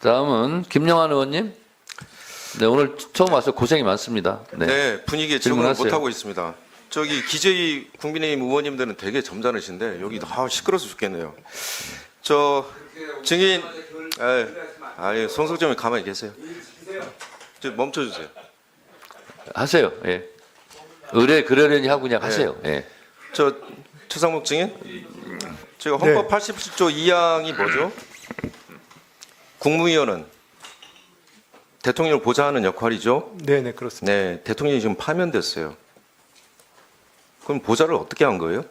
다음은 김영환 의원님. 네, 오늘 처음 와서 고생이 많습니다. 네, 네, 분위기에 적응을 질문하세요. 못하고 있습니다. 저기 기재위 국민의힘 의원님들은 되게 점잖으신데 여기 시끄러워서 죽겠네요. 저 증인, 송석점이 가만히 계세요. 저 멈춰주세요. 하세요. 예. 의뢰 그러려니 하고 그냥 하세요. 예. 저 최상목 증인, 제가 헌법 87조 2항이 뭐죠? 국무위원은 대통령을 보좌하는 역할이죠. 네, 그렇습니다. 네, 대통령이 지금 파면됐어요. 그럼 보좌를 어떻게 한 거예요?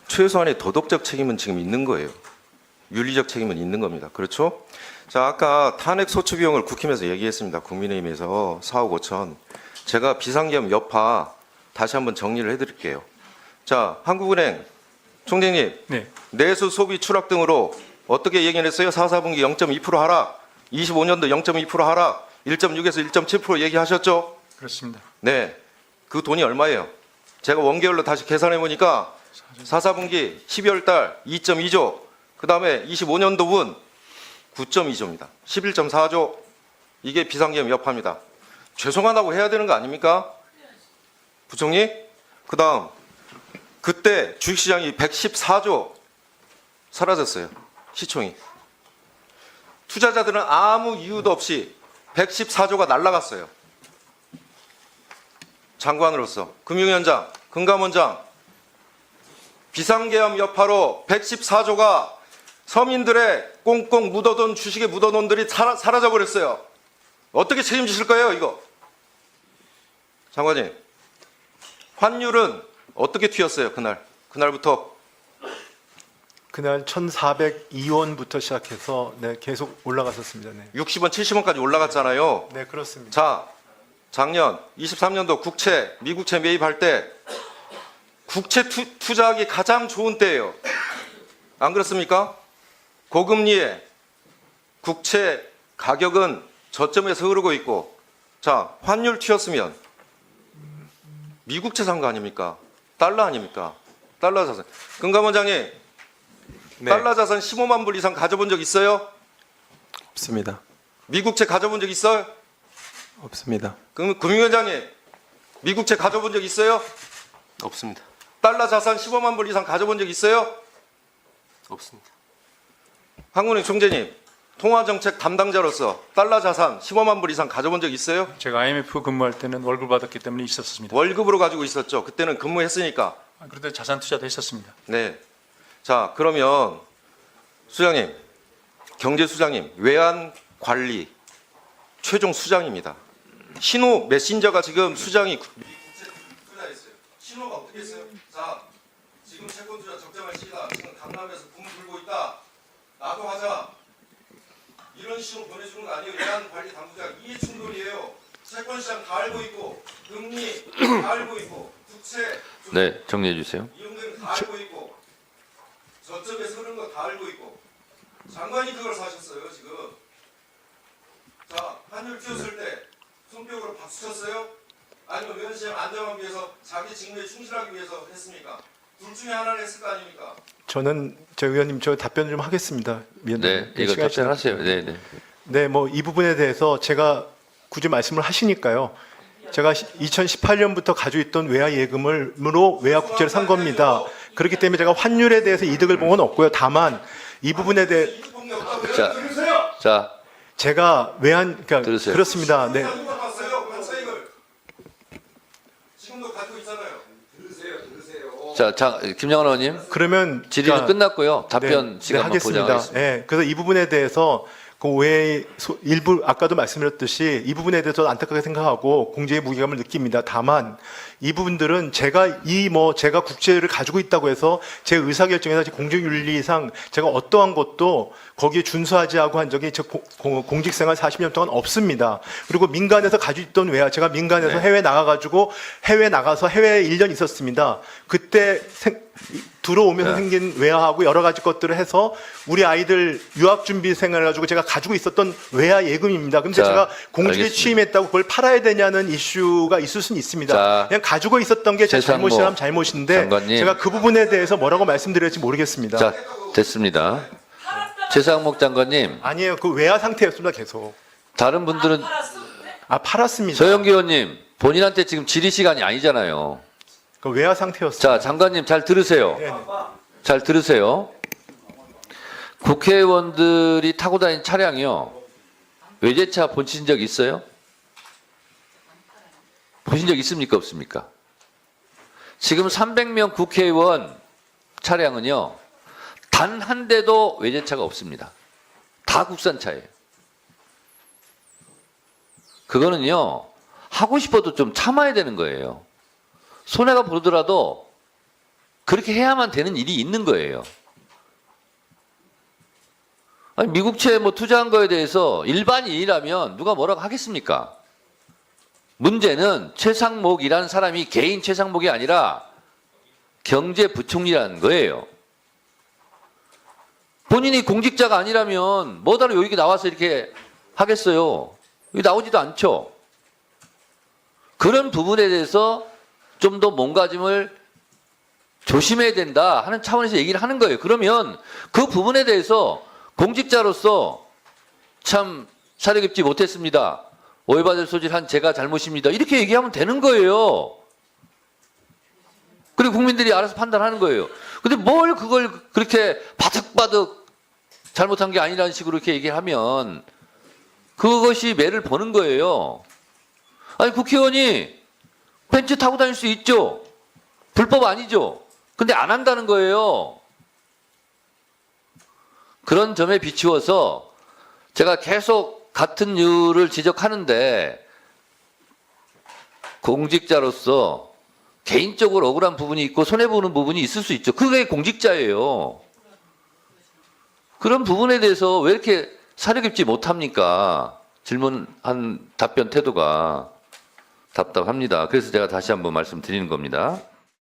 최소한의 도덕적 책임은 지금 있는 거예요. 윤리적 책임은 있는 겁니다. 그렇죠? 자, 아까 탄핵 소추 비용을 국힘에서 얘기했습니다. 국민의힘에서 4억 5천. 제가 비상계엄 여파 다시 한번 정리를 해드릴게요. 자, 한국은행 총재님, 네. 내수 소비 추락 등으로 어떻게 얘기했어요? 4, 4분기 0.2% 하락, 25년도 0.2% 하락, 1.6에서 1.7% 얘기하셨죠? 그렇습니다. 네. 그 돈이 얼마예요? 제가 원개월로 다시 계산해 보니까 4, 4분기 12월 달 2.2조, 그 다음에 25년도분 9.2조입니다. 11.4조. 이게 비상계엄 여파입니다. 죄송하다고 해야 되는 거 아닙니까? 부총리? 그 다음, 그때 주식시장이 114조 사라졌어요. 시총이. 투자자들은 아무 이유도 없이 114조가 날라갔어요. 장관으로서 금융위원장, 금감원장, 비상계엄 여파로 114조가 서민들의 꽁꽁 묻어둔 주식에 묻어놓은 돈들이 사라져 버렸어요. 어떻게 책임지실 거예요, 이거? 장관님, 환율은 어떻게 튀었어요, 그날부터? 그날 1,402원부터 시작해서 계속 올라갔었습니다. 네. 60원, 70원까지 올라갔잖아요. 네, 그렇습니다. 자, 작년 23년도 국채, 미국채 매입할 때 국채 투자하기 가장 좋은 때예요. 안 그렇습니까? 고금리에 국채 가격은 저점에서 흐르고 있고, 자, 환율 튀었으면 미국채 산 거 아닙니까? 달러 아닙니까? 달러 자산. 금감원장님, 네. 달러 자산 15만 불 이상 가져본 적 있어요? 없습니다. 미국채 가져본 적 있어요? 없습니다. 그럼 금융위원장님, 미국채 가져본 적 있어요? 없습니다. 달러 자산 15만 불 이상 가져본 적 있어요? 없습니다. 한국은행 총재님, 통화정책 담당자로서 달러 자산 15만 불 이상 가져본 적 있어요? 제가 IMF 근무할 때는 월급 받았기 때문에 있었습니다. 월급으로 가지고 있었죠. 그때는 근무했으니까. 그런데 자산 투자도 했었습니다. 네. 자, 그러면 수장님, 경제수장님, 외환관리 최종 수장입니다. 신호 메신저가 지금 수장이 투자했어요. 신호가 어떻게 했어요? 자, 지금 채권 투자 적정할 시기다. 지금 강남에서 붐 불고 있다. 나도 하자. 이런 신호 보내주는 거 아니에요. 외환관리 당국자 이해 충돌이에요. 채권 시장 다 알고 있고, 금리 다 알고 있고, 국채 네, 정리해 주세요. 이용되는 다 알고 있고, 저점에서 흐르는 거 다 알고 있고, 장관이 그걸 사셨어요 지금. 자, 환율 튀었을 때 손뼉으로 박수 쳤어요? 아니면 외환시장 안정하기 위해서 자기 직무에 충실하기 위해서 했습니까? 둘 중에 하나를 했을 거 아닙니까? 저는 의원님 저 답변 좀 하겠습니다. 네, 이거 시간이 답변하세요. 네, 네. 네, 뭐 이 부분에 대해서 제가 굳이 말씀을 하시니까요. 제가 2018년부터 가지고 있던 외화 예금으로 외화 국채를 산 겁니다. 그렇기 때문에 제가 환율에 대해서 이득을 본 건 없고요. 다만 이 부분에 대해 자, 제가 그러니까 들으세요. 그렇습니다. 네. 지금도 가지고 있잖아요. 자, 김영환 의원님, 그러면 질의는 끝났고요. 답변 네, 시간만 하겠습니다. 보장하겠습니다. 네, 그래서 이 부분에 대해서 그 외의 일부 아까도 말씀드렸듯이 이 부분에 대해서 안타깝게 생각하고 공제의 무게감을 느낍니다. 다만 이 부분들은 제가 제가 국채를 가지고 있다고 해서 제 의사결정에서 공직윤리상 제가 어떠한 것도 거기에 준수하지 않고 한 적이 제 공직생활 40년 동안 없습니다. 그리고 민간에서 가지고 있던 외화, 제가 민간에서 네. 해외 나가서 해외에 1년 있었습니다. 그때 들어오면서 네. 생긴 외화하고 여러 가지 것들을 해서 우리 아이들 유학준비생을 가지고 제가 가지고 있었던 외화 예금입니다. 근데 자, 제가 공직에 알겠습니다. 취임했다고 그걸 팔아야 되냐는 이슈가 있을 수는 있습니다. 자, 그냥 가지고 있었던 게 제 최상목 잘못이라면 잘못인데 장관님. 제가 그 부분에 대해서 뭐라고 말씀드릴지 모르겠습니다. 자, 됐습니다. 알았다. 최상목 장관님, 아니에요. 그 외화 상태였습니다. 계속. 다른 분들은 팔았습니다. 서영기 의원님 본인한테 지금 질의 시간이 아니잖아요. 그 외화 상태였어요. 자, 장관님 잘 들으세요. 네. 잘 들으세요. 국회의원들이 타고 다닌 차량이요. 외제차 보신 적 있어요? 보신 적 있습니까? 없습니까? 지금 300명 국회의원 차량은요. 단 한 대도 외제차가 없습니다. 다 국산차예요. 그거는요. 하고 싶어도 좀 참아야 되는 거예요. 손해가 보더라도 그렇게 해야만 되는 일이 있는 거예요. 아니, 미국채 뭐 투자한 거에 대해서 일반인이라면 누가 뭐라고 하겠습니까? 문제는 최상목이라는 사람이 개인 최상목이 아니라 경제부총리라는 거예요. 본인이 공직자가 아니라면 뭐다로 여기 나와서 이렇게 하겠어요? 여기 나오지도 않죠. 그런 부분에 대해서 좀 더 몸가짐을 조심해야 된다 하는 차원에서 얘기를 하는 거예요. 그러면 그 부분에 대해서 공직자로서 참 사려 깊지 못했습니다. 오해받을 소지를 한 제가 잘못입니다. 이렇게 얘기하면 되는 거예요. 그리고 국민들이 알아서 판단하는 거예요. 근데 뭘 그걸 그렇게 바득바득 잘못한 게 아니라는 식으로 이렇게 얘기하면 그것이 매를 보는 거예요. 아니, 국회의원이 벤츠 타고 다닐 수 있죠. 불법 아니죠. 근데 안 한다는 거예요. 그런 점에 비추어서 제가 계속 같은 이유를 지적하는데 공직자로서 개인적으로 억울한 부분이 있고 손해보는 부분이 있을 수 있죠. 그게 공직자예요. 그런 부분에 대해서 왜 이렇게 사려 깊지 못합니까? 질문한 답변 태도가 답답합니다. 그래서 제가 다시 한번 말씀드리는 겁니다.